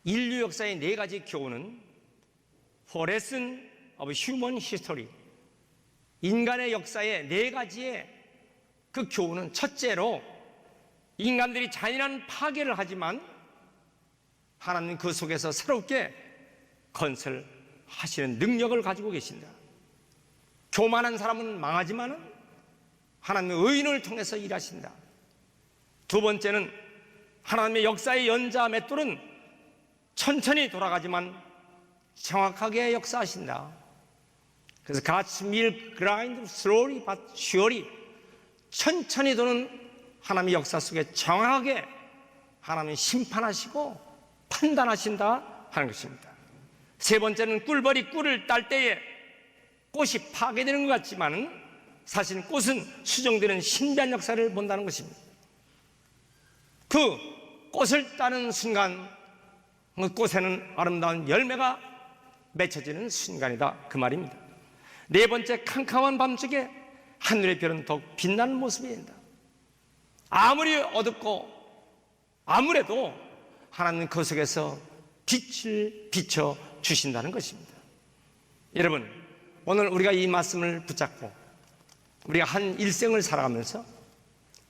인류 역사의 네 가지 교훈은 For Lesson of Human History, 인간의 역사의 네 가지의 그 교훈은, 첫째로 인간들이 잔인한 파괴를 하지만 하나님 그 속에서 새롭게 건설하시는 능력을 가지고 계신다. 교만한 사람은 망하지만은 하나님의 의인을 통해서 일하신다. 두 번째는 하나님의 역사의 연자 맷돌은 천천히 돌아가지만 정확하게 역사하신다. 그래서 God's mill grind slowly but surely, 천천히 도는 하나님의 역사 속에 정확하게 하나님이 심판하시고 판단하신다 하는 것입니다. 세 번째는 꿀벌이 꿀을 딸 때에 꽃이 파괴되는 것 같지만 사실 꽃은 수정되는 신비한 역사를 본다는 것입니다. 그 꽃을 따는 순간 그 꽃에는 아름다운 열매가 맺혀지는 순간이다, 그 말입니다. 네 번째, 캄캄한 밤중에 하늘의 별은 더욱 빛나는 모습이 된다. 아무리 어둡고 아무래도 하나님은 그 속에서 빛을 비춰 주신다는 것입니다. 여러분, 오늘 우리가 이 말씀을 붙잡고 우리가 한 일생을 살아가면서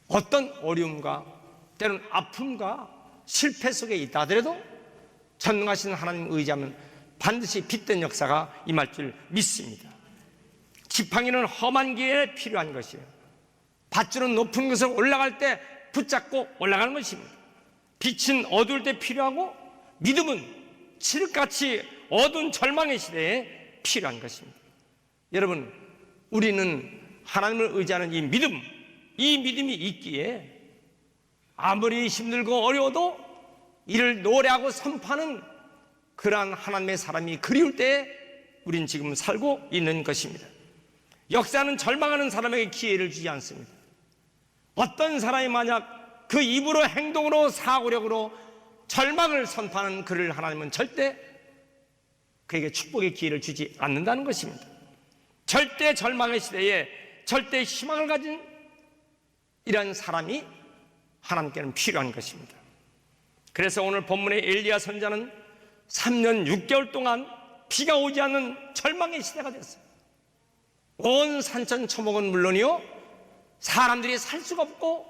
어떤 어려움과 때로는 아픔과 실패 속에 있다 하더라도 전능하신 하나님 의지하면 반드시 빛된 역사가 임할 줄 믿습니다. 지팡이는 험한 길에 필요한 것이에요. 밧줄은 높은 것을 올라갈 때 붙잡고 올라가는 것입니다. 빛은 어두울 때 필요하고 믿음은 칠흑같이 어두운 절망의 시대에 필요한 것입니다. 여러분, 우리는 하나님을 의지하는 이 믿음이 있기에 아무리 힘들고 어려워도 이를 노래하고 선포하는 그러한 하나님의 사람이 그리울 때에 우린 지금 살고 있는 것입니다. 역사는 절망하는 사람에게 기회를 주지 않습니다. 어떤 사람이 만약 그 입으로, 행동으로, 사고력으로 절망을 선포하는 그를 하나님은 절대 그에게 축복의 기회를 주지 않는다는 것입니다. 절대 절망의 시대에 절대 희망을 가진 이런 사람이 하나님께는 필요한 것입니다. 그래서 오늘 본문의 엘리야 선지자는 3년 6개월 동안 비가 오지 않는 절망의 시대가 됐어요. 온 산천 초목은 물론이요, 사람들이 살 수가 없고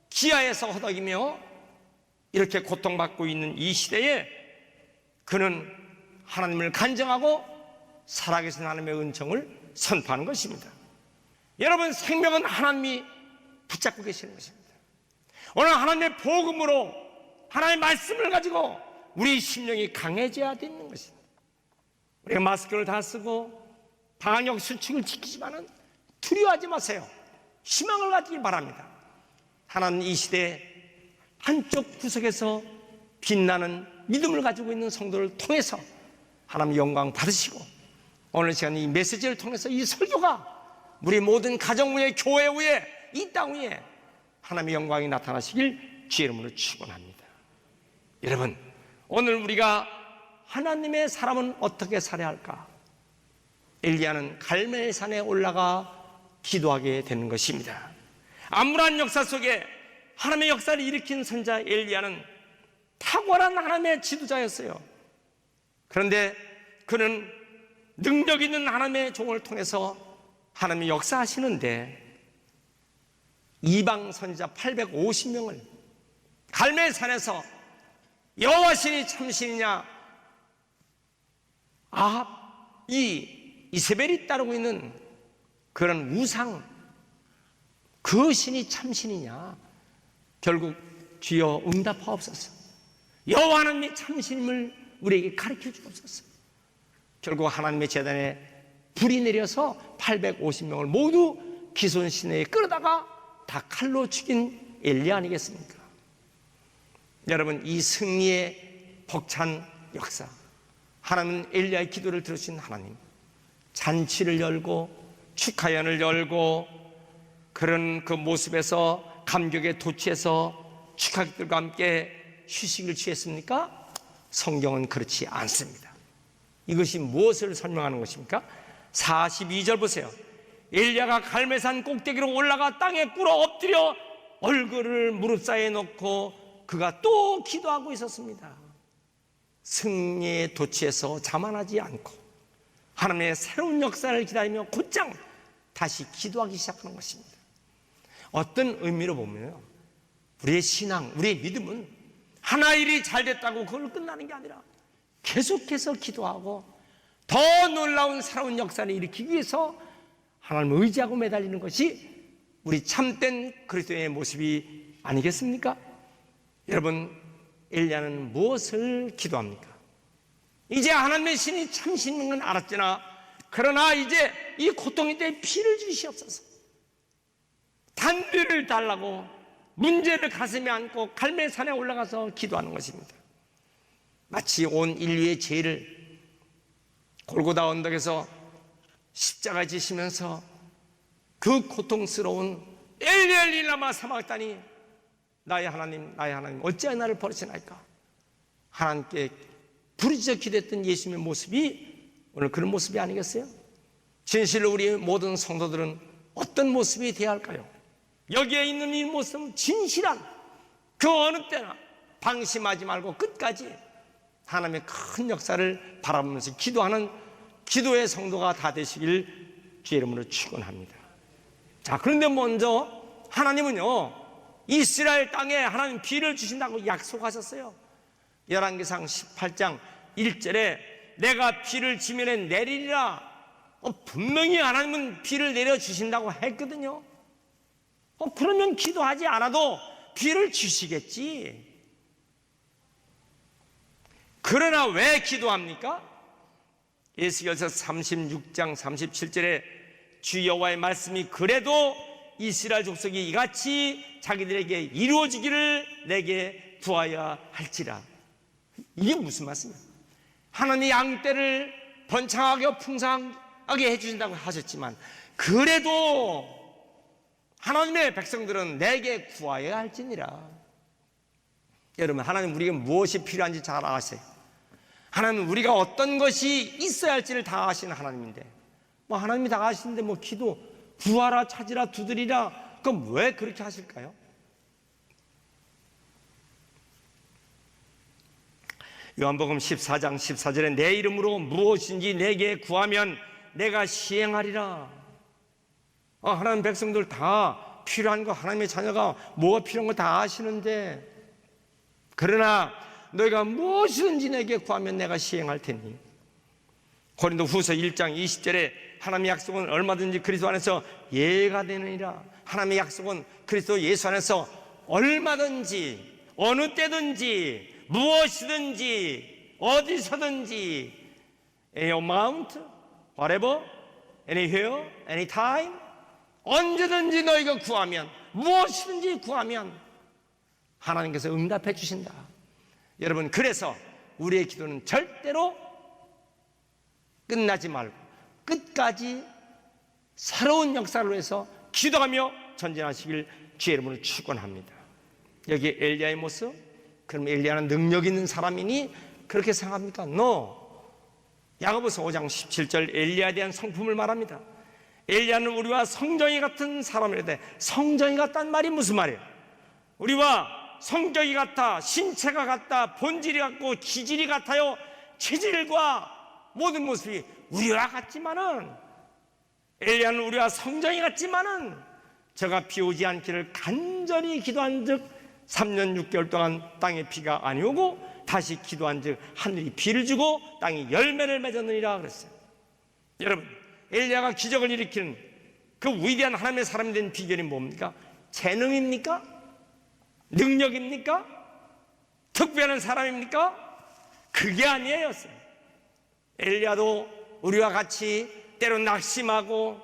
기아에서 허덕이며 이렇게 고통받고 있는 이 시대에 그는 하나님을 간증하고 살아계신 하나님의 은총을 선포하는 것입니다. 여러분, 생명은 하나님이 붙잡고 계시는 것입니다. 오늘 하나님의 복음으로, 하나님의 말씀을 가지고 우리 심령이 강해져야 되는 것입니다. 우리가 마스크를 다 쓰고 방역 수칙을 지키지만은 두려워하지 마세요. 희망을 가지기 바랍니다. 하나님 이 시대에 한쪽 구석에서 빛나는 믿음을 가지고 있는 성도를 통해서 하나님 영광 받으시고, 오늘 시간 이 메시지를 통해서 이 설교가 우리 모든 가정 위에, 교회 위에, 이 땅 위에 하나님의 영광이 나타나시길 주의 이름으로 축원합니다. 여러분, 오늘 우리가 하나님의 사람은 어떻게 살아야 할까? 엘리야는 갈멜산에 올라가 기도하게 되는 것입니다. 암울한 역사 속에 하나님의 역사를 일으킨 선지자 엘리야는 탁월한 하나님의 지도자였어요. 그런데 그는 능력 있는 하나님의 종을 통해서 하나님이 역사하시는데 이방 선지자 850명을 갈멜산에서 여호와 신이 참신이냐, 이 이세벨이 따르고 있는 그런 우상, 그 신이 참신이냐, 결국 주여 응답하옵소서, 여호와 하나님의 참신임을 우리에게 가르쳐 주옵소서. 결국 하나님의 제단에 불이 내려서 850명을 모두 기손 시내에 끌어다가 다 칼로 죽인 엘리야 아니겠습니까? 여러분, 이 승리의 벅찬 역사, 하나님은 엘리야의 기도를 들으신 하나님, 잔치를 열고 축하연을 열고 그런 그 모습에서 감격에 도취해서 축하객들과 함께 휴식을 취했습니까? 성경은 그렇지 않습니다. 이것이 무엇을 설명하는 것입니까? 42절 보세요. 엘리야가 갈멜산 꼭대기로 올라가 땅에 꿇어 엎드려 얼굴을 무릎 사이에 놓고 그가 또 기도하고 있었습니다. 승리에 도취해서 자만하지 않고 하나님의 새로운 역사를 기다리며 곧장 다시 기도하기 시작하는 것입니다. 어떤 의미로 보면요, 우리의 신앙, 우리의 믿음은 하나 일이 잘 됐다고 그걸 끝나는 게 아니라 계속해서 기도하고 더 놀라운 새로운 역사를 일으키기 위해서 하나님을 의지하고 매달리는 것이 우리 참된 그리스도의 모습이 아니겠습니까? 여러분, 엘리야는 무엇을 기도합니까? 이제 하나님의 신이 참신인 건 알았잖아. 그러나 이제 이 고통의 때에 피를 주시옵소서. 단비를 달라고 문제를 가슴에 안고 갈멜산에 올라가서 기도하는 것입니다. 마치 온 인류의 죄를 골고다 언덕에서 십자가에 지시면서 그 고통스러운 엘리 엘리 라마 사박다니 나의 하나님 어찌하여 나를 버리시나이까 하나님께 부르짖어 기도했던 예수님의 모습이 오늘 그런 모습이 아니겠어요? 진실로 우리 모든 성도들은 어떤 모습이 되어야 할까요? 여기에 있는 이 모습은 진실한 그 어느 때나 방심하지 말고 끝까지 하나님의 큰 역사를 바라보면서 기도하는 기도의 성도가 다 되시길 주의 이름으로 축원합니다. 자, 그런데 먼저 하나님은요, 이스라엘 땅에 하나님 비를 주신다고 약속하셨어요. 열왕기상 18장 1절에 내가 비를 지면에 내리리라. 분명히 하나님은 비를 내려주신다고 했거든요. 그러면 기도하지 않아도 비를 주시겠지. 그러나 왜 기도합니까? 에스겔서 36장 37절에 주 여호와의 말씀이 그래도 이스라엘 족속이 이같이 자기들에게 이루어지기를 내게 구하여 할지라. 이게 무슨 말씀이에요? 하나님이 양떼를 번창하게 풍성하게 해주신다고 하셨지만 그래도 하나님의 백성들은 내게 구하여야 할지니라. 여러분, 하나님 우리에게 무엇이 필요한지 잘 아세요. 하나님은 우리가 어떤 것이 있어야 할지를 다 아시는 하나님인데 하나님이 다 아시는데 기도 구하라 찾으라 두드리라, 그럼 왜 그렇게 하실까요? 요한복음 14장 14절에 내 이름으로 무엇인지 내게 구하면 내가 시행하리라. 하나님 백성들 다 필요한 거, 하나님의 자녀가 뭐가 필요한 거 다 아시는데, 그러나 너희가 무엇이든지 내게 구하면 내가 시행할 테니. 고린도 후서 1장 20절에 하나님의 약속은 얼마든지 그리스도 안에서 예가 되느니라. 하나님의 약속은 그리스도 예수 안에서 얼마든지 어느 때든지 무엇이든지 어디서든지 any amount, whatever, anywhere, anytime, 언제든지 너희가 구하면, 무엇이든지 구하면 하나님께서 응답해 주신다. 여러분, 그래서 우리의 기도는 절대로 끝나지 말고 끝까지 새로운 역사를 위해서 기도하며 전진하시길 주의 이름으로 축원합니다. 여기 엘리야의 모습, 그럼 엘리야는 능력 있는 사람이니 그렇게 생각합니까? No. 야고보서 5장 17절 엘리야에 대한 성품을 말합니다. 엘리야는 우리와 성정이 같은 사람이라되, 성정이 같다는 말이 무슨 말이에요? 우리와 성격이 같아, 신체가 같다, 본질이 같고 기질이 같아요. 체질과 모든 모습이 우리와 같지만은, 엘리야는 우리와 성정이 같지만은 저가 비 오지 않기를 간절히 기도한 즉 3년 6개월 동안 땅에 비가 아니 오고 다시 기도한 즉 하늘이 비를 주고 땅이 열매를 맺었느니라 그랬어요. 여러분, 엘리야가 기적을 일으키는 그 위대한 하나님의 사람이 된 비결이 뭡니까? 재능입니까? 능력입니까? 특별한 사람입니까? 그게 아니에요. 엘리야도 우리와 같이 때론 낙심하고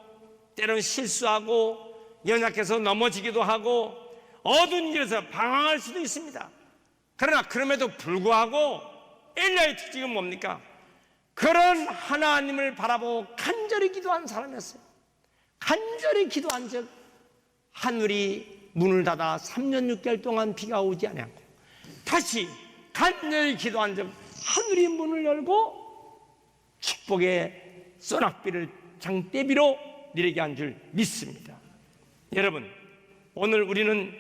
때론 실수하고 연약해서 넘어지기도 하고 어두운 길에서 방황할 수도 있습니다. 그러나 그럼에도 불구하고 엘리야의 특징은 뭡니까? 그런 하나님을 바라보고 간절히 기도한 사람이었어요. 간절히 기도한 즉 하늘이 문을 닫아 3년 6개월 동안 비가 오지 않았고, 다시 간절히 기도한 즉 하늘이 문을 열고 축복의 소낙비를 장대비로 내리게 한 줄 믿습니다. 여러분, 오늘 우리는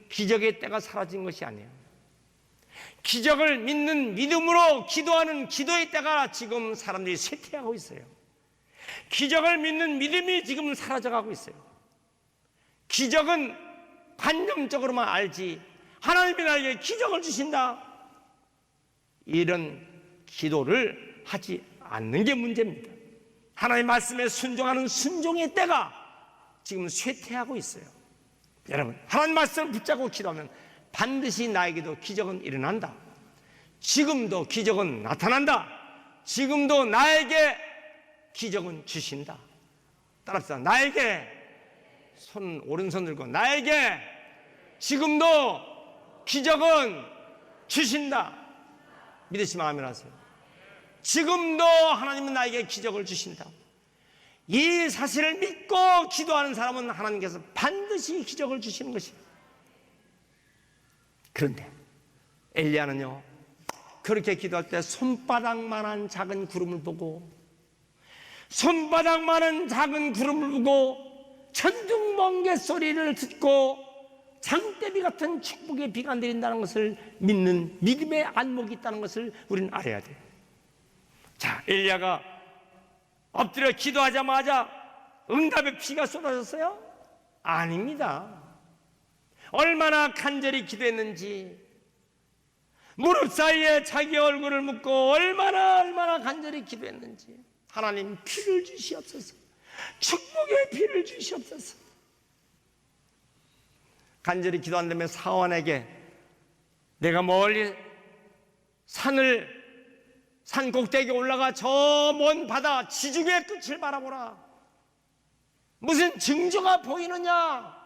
기적의 때가 사라진 것이 아니에요. 기적을 믿는 믿음으로 기도하는 기도의 때가 지금 사람들이 쇠퇴하고 있어요. 기적을 믿는 믿음이 지금 사라져가고 있어요. 기적은 관념적으로만 알지 하나님이 나에게 기적을 주신다, 이런 기도를 하지 않는 게 문제입니다. 하나님의 말씀에 순종하는 순종의 때가 지금 쇠퇴하고 있어요. 여러분, 하나님 말씀을 붙잡고 기도하면 반드시 나에게도 기적은 일어난다. 지금도 기적은 나타난다. 지금도 나에게 기적은 주신다. 따라합시다. 나에게, 오른손 들고, 나에게 지금도 기적은 주신다. 믿으시면 아멘 하세요. 지금도 하나님은 나에게 기적을 주신다. 이 사실을 믿고 기도하는 사람은 하나님께서 반드시 기적을 주시는 것이에요. 그런데 엘리야는요, 그렇게 기도할 때 손바닥만한 작은 구름을 보고, 손바닥만한 작은 구름을 보고 천둥번개 소리를 듣고 장대비 같은 축복의 비가 내린다는 것을 믿는 믿음의 안목이 있다는 것을 우리는 알아야 돼요. 자, 엘리야가 엎드려 기도하자마자 응답의 피가 쏟아졌어요? 아닙니다. 얼마나 간절히 기도했는지, 무릎 사이에 자기 얼굴을 묻고 얼마나 간절히 기도했는지, 하나님 피를 주시옵소서, 축복의 피를 주시옵소서. 간절히 기도한다면 사원에게 내가 멀리 산 꼭대기에 올라가 저 먼 바다 지중해 끝을 바라보라. 무슨 징조가 보이느냐?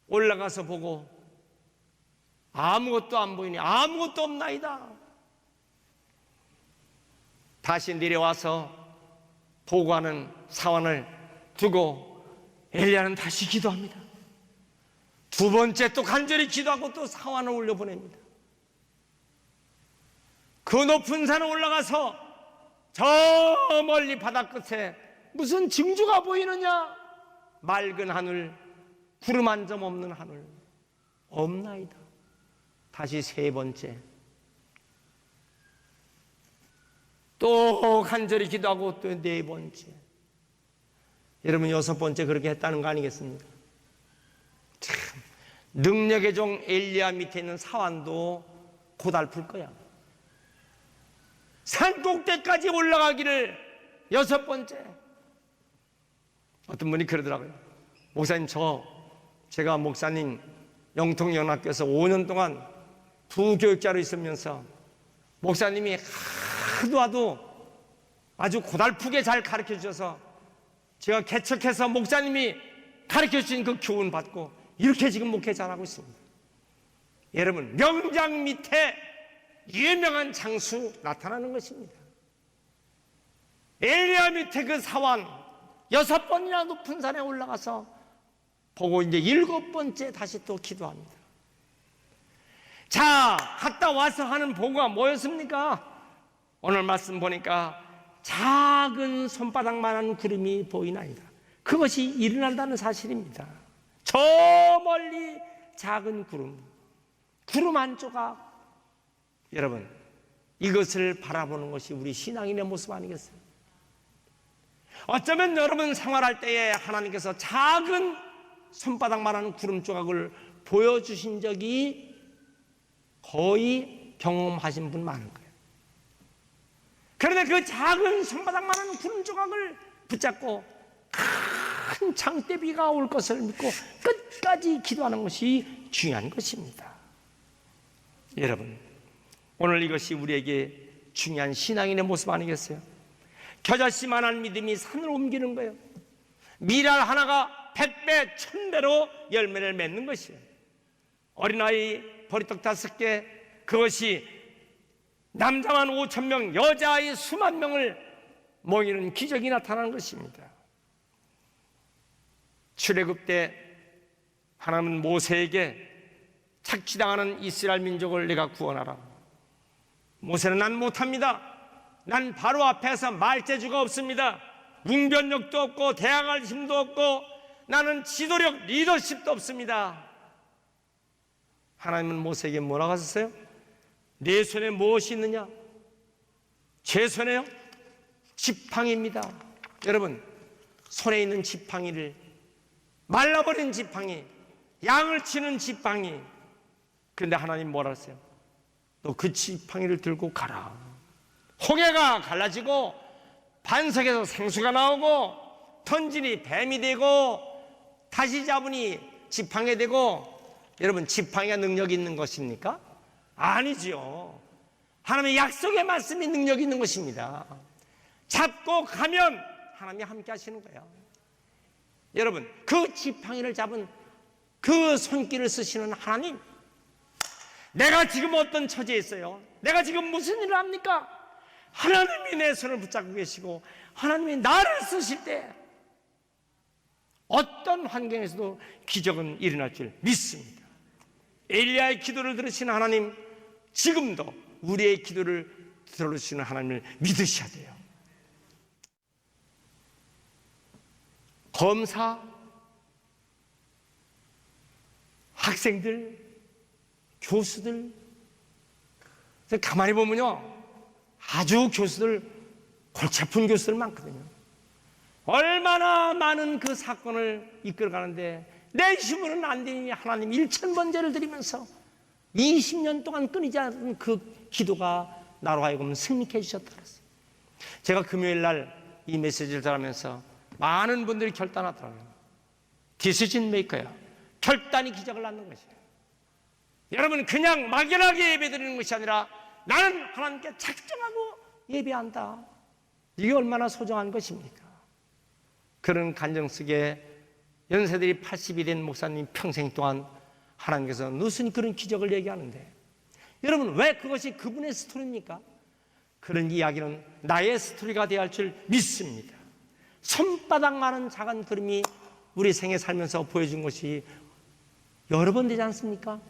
올라가서 보고 아무것도 안 보이니 아무것도 없나이다. 다시 내려와서 보고하는 사원을 두고 엘리야는 다시 기도합니다. 두 번째 또 간절히 기도하고 또 사원을 올려보냅니다. 그 높은 산에 올라가서 저 멀리 바다 끝에 무슨 징조가 보이느냐? 맑은 하늘, 구름 한 점 없는 하늘, 없나이다. 다시 세 번째 또 간절히 기도하고 또 네 번째, 여러분 여섯 번째 그렇게 했다는 거 아니겠습니까? 참, 능력의 종 엘리야 밑에 있는 사환도 고달플 거야. 산 꼭대기까지 올라가기를 여섯 번째. 어떤 분이 그러더라고요. 목사님, 제가 목사님 영통연합교에서 5년 동안 부교육자로 있으면서 목사님이 하도 아주 고달프게 잘 가르쳐 주셔서 제가 개척해서 목사님이 가르쳐 주신 그 교훈 받고 이렇게 지금 목회 잘하고 있습니다. 여러분, 명장 밑에 유명한 장수 나타나는 것입니다. 엘리야 밑에 그 사원 6번이나 높은 산에 올라가서 보고 이제 7번째 다시 또 기도합니다. 자, 갔다 와서 하는 보고가 뭐였습니까? 오늘 말씀 보니까 작은 손바닥만한 구름이 보이나이다. 그것이 일어난다는 사실입니다. 저 멀리 작은 구름 한 조각. 여러분, 이것을 바라보는 것이 우리 신앙인의 모습 아니겠어요? 어쩌면 여러분 생활할 때에 하나님께서 작은 손바닥만한 구름 조각을 보여주신 적이 거의 경험하신 분 많을 거예요. 그런데 그 작은 손바닥만한 구름 조각을 붙잡고 큰 장대비가 올 것을 믿고 끝까지 기도하는 것이 중요한 것입니다. 여러분, 오늘 이것이 우리에게 중요한 신앙인의 모습 아니겠어요? 겨자씨만한 믿음이 산을 옮기는 거예요. 밀알 하나가 100배, 1000배로 열매를 맺는 것이에요. 어린아이 보리떡 5개, 그것이 남자만 5,000명, 여자아이 수만 명을 먹이는 기적이 나타나는 것입니다. 출애굽 때 하나님은 모세에게 착취당하는 이스라엘 민족을 내가 구원하라. 모세는 난 못합니다. 난 바로 앞에서 말재주가 없습니다. 웅변력도 없고 대항할 힘도 없고 나는 지도력, 리더십도 없습니다. 하나님은 모세에게 뭐라고 하셨어요? 내 손에 무엇이 있느냐? 제 손에요? 지팡이입니다. 여러분, 손에 있는 지팡이를, 말라버린 지팡이, 양을 치는 지팡이. 그런데 하나님 뭐라 했어요? 너 그 지팡이를 들고 가라. 홍해가 갈라지고 반석에서 생수가 나오고 던지니 뱀이 되고 다시 잡으니 지팡이 되고. 여러분, 지팡이가 능력이 있는 것입니까? 아니지요. 하나님의 약속의 말씀이 능력이 있는 것입니다. 잡고 가면 하나님이 함께 하시는 거예요. 여러분, 그 지팡이를 잡은 그 손길을 쓰시는 하나님, 내가 지금 어떤 처지에 있어요? 내가 지금 무슨 일을 합니까? 하나님이 내 손을 붙잡고 계시고 하나님이 나를 쓰실 때 어떤 환경에서도 기적은 일어날 줄 믿습니다. 엘리야의 기도를 들으시는 하나님, 지금도 우리의 기도를 들어주시는 하나님을 믿으셔야 돼요. 검사, 학생들, 교수들, 가만히 보면요, 아주 교수들, 골치 아픈 교수들 많거든요. 얼마나 많은 그 사건을 이끌어가는데 내 힘으로는 안 되니 하나님 1000번제를 드리면서 20년 동안 끊이지 않은 그 기도가 나로 하여금 승리케 해주셨다 그랬어요. 제가 금요일 날 이 메시지를 전하면서 많은 분들이 결단하더라고요. 디시전 메이커야. 결단이 기적을 낳는 것이에요. 여러분, 그냥 막연하게 예배드리는 것이 아니라 나는 하나님께 작정하고 예배한다. 이게 얼마나 소중한 것입니까? 그런 간정 속에 연세들이 80이 된 목사님 평생 동안 하나님께서 무슨 그런 기적을 얘기하는데, 여러분, 왜 그것이 그분의 스토리입니까? 그런 이야기는 나의 스토리가 되어야 할 줄 믿습니다. 손바닥만한 작은 그림이 우리 생에 살면서 보여준 것이 여러 번 되지 않습니까?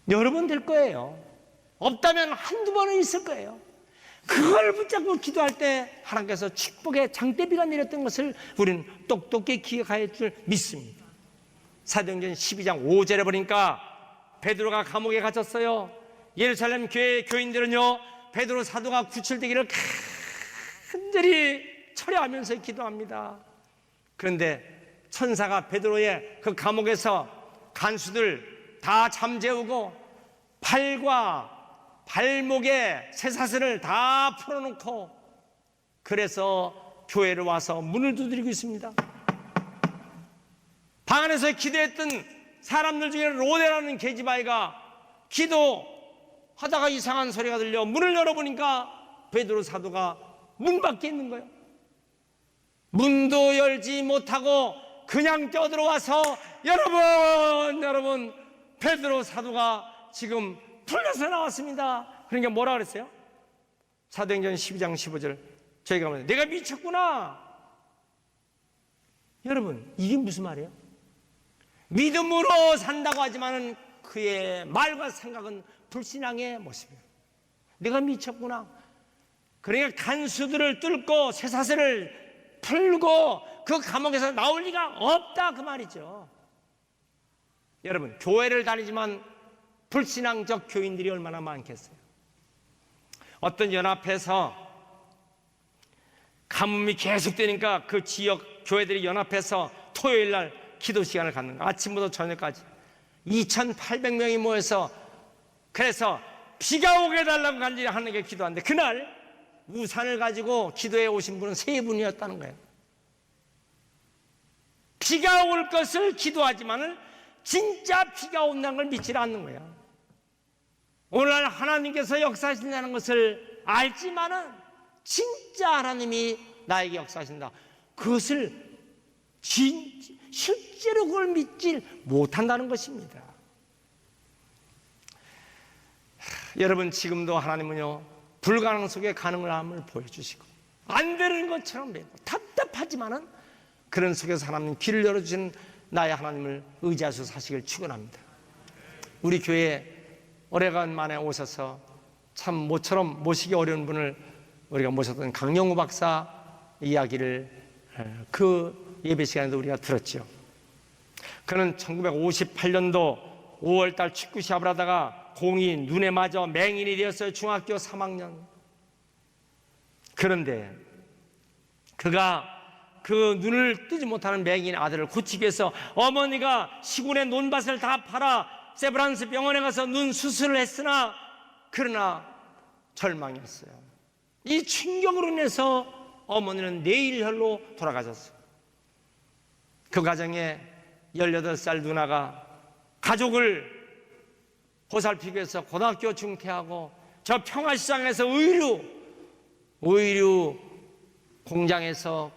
여러 번 될 거예요. 없다면 한두 번은 있을 거예요. 그걸 붙잡고 기도할 때 하나님께서 축복의 장대비가 내렸던 것을 우리는 똑똑히 기억할 줄 믿습니다. 사도행전 12장 5절에 보니까 베드로가 감옥에 갇혔어요. 예루살렘 교회 교인들은요, 베드로 사도가 구출되기를 간절히 철회하면서 기도합니다. 그런데 천사가 베드로의 그 감옥에서 간수들 다 잠재우고 팔과 발목에 쇠사슬을 다 풀어놓고, 그래서 교회를 와서 문을 두드리고 있습니다. 방 안에서 기도했던 사람들 중에 로데라는 계집아이가 기도하다가 이상한 소리가 들려 문을 열어보니까 베드로 사도가 문 밖에 있는 거예요. 문도 열지 못하고 그냥 뛰어들어와서 여러분, 베드로 사도가 지금 풀려서 나왔습니다. 그러니까 뭐라 그랬어요? 사도행전 12장 15절, 저희가 보면 내가 미쳤구나. 여러분, 이게 무슨 말이에요? 믿음으로 산다고 하지만 그의 말과 생각은 불신앙의 모습이에요. 내가 미쳤구나. 그러니까 간수들을 뚫고 쇠사슬을 풀고 그 감옥에서 나올 리가 없다, 그 말이죠. 여러분, 교회를 다니지만 불신앙적 교인들이 얼마나 많겠어요. 어떤 연합해서 가뭄이 계속되니까 그 지역 교회들이 연합해서 토요일 날 기도 시간을 갖는 거예요. 아침부터 저녁까지 2,800명이 모여서, 그래서 비가 오게 해달라고 간절히 하나님께 기도하는데 그날 우산을 가지고 기도해 오신 분은 3분이었다는 거예요. 비가 올 것을 기도하지만은 진짜 비가 온다는 걸 믿지 않는 거예요. 오늘 하나님께서 역사하신다는 것을 알지만은 진짜 하나님이 나에게 역사하신다, 그것을 실제로 그걸 믿지 못한다는 것입니다. 여러분, 지금도 하나님은요, 불가능 속에 가능함을 보여주시고 안 되는 것처럼 되고 답답하지만은 그런 속에서 하나님 길을 열어주신 나의 하나님을 의지하셔서 사시길 축원합니다. 우리 교회에 오래간만에 오셔서 참 모처럼 모시기 어려운 분을 우리가 모셨던 강영우 박사 이야기를 그 예배 시간에도 우리가 들었죠. 그는 1958년도 5월달 축구 시합을 하다가 공이 눈에 맞아 맹인이 되었어요. 중학교 3학년. 그런데 그가 그 눈을 뜨지 못하는 맹인 아들을 고치기 위해서 어머니가 시골의 논밭을 다 팔아 세브란스 병원에 가서 눈 수술을 했으나 그러나 절망했어요. 이 충격으로 인해서 어머니는 내일혈로 돌아가셨어요. 그 가정에 18살 누나가 가족을 보살피기 위해서 고등학교 중퇴하고 저 평화시장에서 의류 공장에서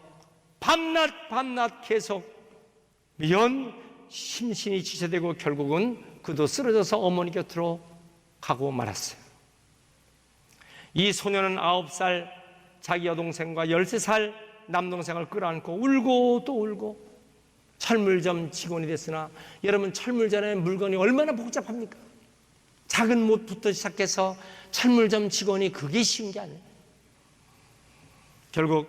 밤낮 계속 심신이 지체되고 결국은 그도 쓰러져서 어머니 곁으로 가고 말았어요. 이 소녀는 9살 자기 여동생과 13살 남동생을 끌어안고 울고 또 울고 철물점 직원이 됐으나 여러분, 철물점의 물건이 얼마나 복잡합니까? 작은 못부터 시작해서 철물점 직원이 그게 쉬운 게 아니에요. 결국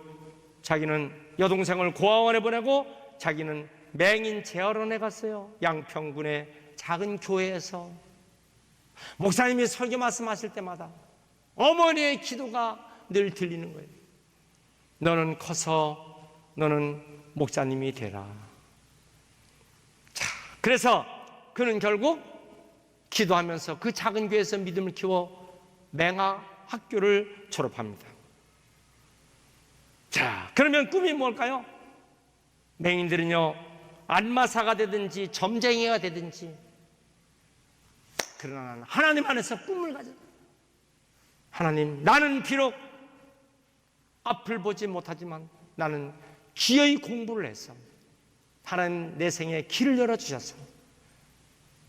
자기는 여동생을 고아원에 보내고 자기는 맹인 재활원에 갔어요. 양평군의 작은 교회에서 목사님이 설교 말씀하실 때마다 어머니의 기도가 늘 들리는 거예요. 너는 커서 너는 목사님이 되라. 자, 그래서 그는 결국 기도하면서 그 작은 교회에서 믿음을 키워 맹아 학교를 졸업합니다. 자, 그러면 꿈이 뭘까요? 맹인들은요, 안마사가 되든지 점쟁이가 되든지, 그러나 나는 하나님 안에서 꿈을 가져. 하나님, 나는 비록 앞을 보지 못하지만 나는 기어이 공부를 해서 하나님 내 생에 길을 열어주셔서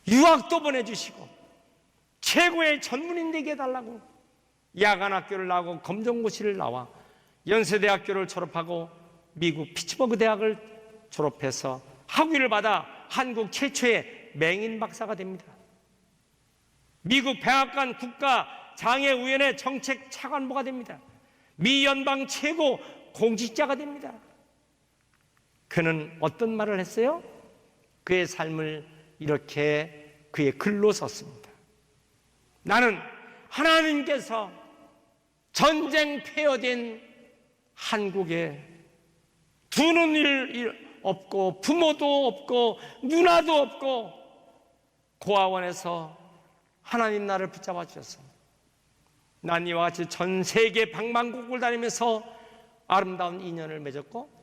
유학도 보내주시고 최고의 전문인 되게 해달라고 야간학교를 나오고 검정고시를 나와 연세대학교를 졸업하고 미국 피츠버그 대학을 졸업해서 학위를 받아 한국 최초의 맹인 박사가 됩니다. 미국 백악관 국가장애우연회 정책 차관보가 됩니다. 미 연방 최고 공직자가 됩니다. 그는 어떤 말을 했어요? 그의 삶을 이렇게 그의 글로 썼습니다. 나는 하나님께서 전쟁 폐허된 한국에 두 눈이 없고 부모도 없고 누나도 없고 고아원에서 하나님 나를 붙잡아 주셔서 난 이와 같이 전 세계 방방곡곡을 다니면서 아름다운 인연을 맺었고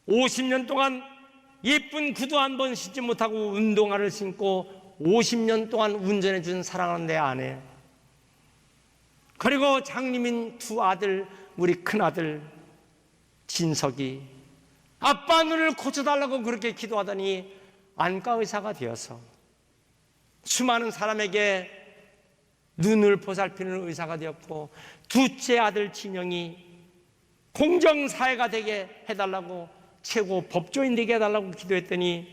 50년 동안 예쁜 구두 한 번 신지 못하고 운동화를 신고 50년 동안 운전해 준 사랑하는 내 아내, 그리고 장님인 두 아들, 우리 큰아들 진석이 아빠 눈을 고쳐달라고 그렇게 기도하더니 안과 의사가 되어서 수많은 사람에게 눈을 보살피는 의사가 되었고, 둘째 아들 진영이 공정사회가 되게 해달라고 최고 법조인 되게 해달라고 기도했더니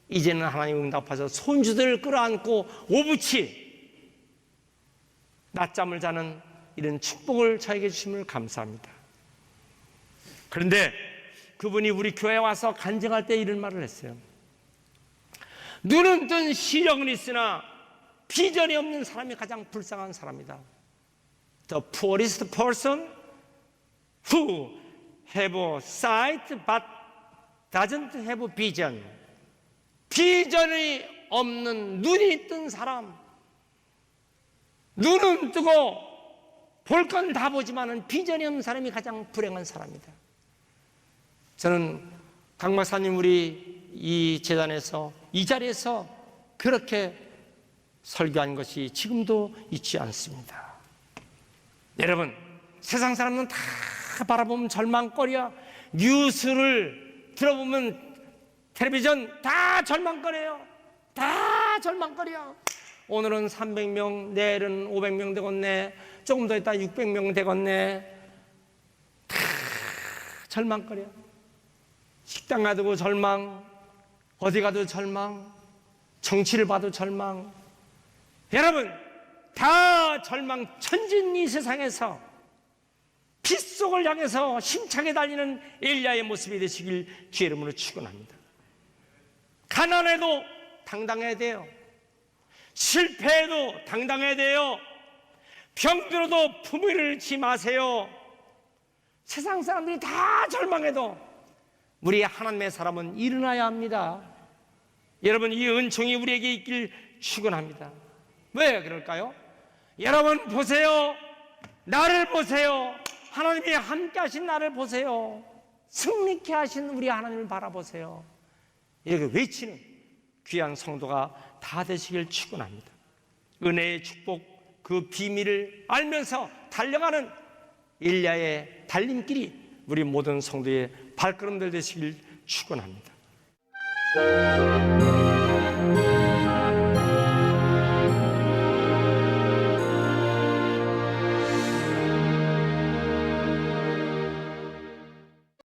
이제는 하나님 응답하셔서 손주들을 끌어안고 오붓이 낮잠을 자는 이런 축복을 저에게 주심을 감사합니다. 그런데 그분이 우리 교회에 와서 간증할 때 이런 말을 했어요. 눈은 뜬 시력은 있으나 비전이 없는 사람이 가장 불쌍한 사람이다. The poorest person who have sight but doesn't have vision. 비전이 없는 눈이 뜬 사람, 눈은 뜨고 볼 건 다 보지만은 비전이 없는 사람이 가장 불행한 사람이다. 저는 강 박사님 우리 이 재단에서 이 자리에서 그렇게 설교한 것이 지금도 잊지 않습니다. 여러분, 세상 사람은 다 바라보면 절망거리야. 뉴스를 들어보면 텔레비전 다 절망거려요. 다 절망거려. 오늘은 300명, 내일은 500명 되겠네, 조금 더 있다 600명 되겠네. 다 절망거려. 식당 가도 절망, 어디 가도 절망, 정치를 봐도 절망. 여러분, 다 절망. 천진 이 세상에서 빗속을 향해서 힘차게 달리는 엘리야의 모습이 되시길 주의 이름으로 축원합니다. 가난해도 당당해야 돼요. 실패해도 당당해야 돼요. 병들어도 품위를 잃지 마세요. 세상 사람들이 다 절망해도 우리 하나님의 사람은 일어나야 합니다. 여러분, 이 은총이 우리에게 있길 축원합니다. 왜 그럴까요? 여러분 보세요. 나를 보세요. 하나님이 함께 하신 나를 보세요. 승리케 하신 우리 하나님을 바라보세요. 이렇게 외치는 귀한 성도가 다 되시길 축원합니다. 은혜의 축복, 그 비밀을 알면서 달려가는 일야의 달림길이 우리 모든 성도의 발걸음들 되시길 축원합니다.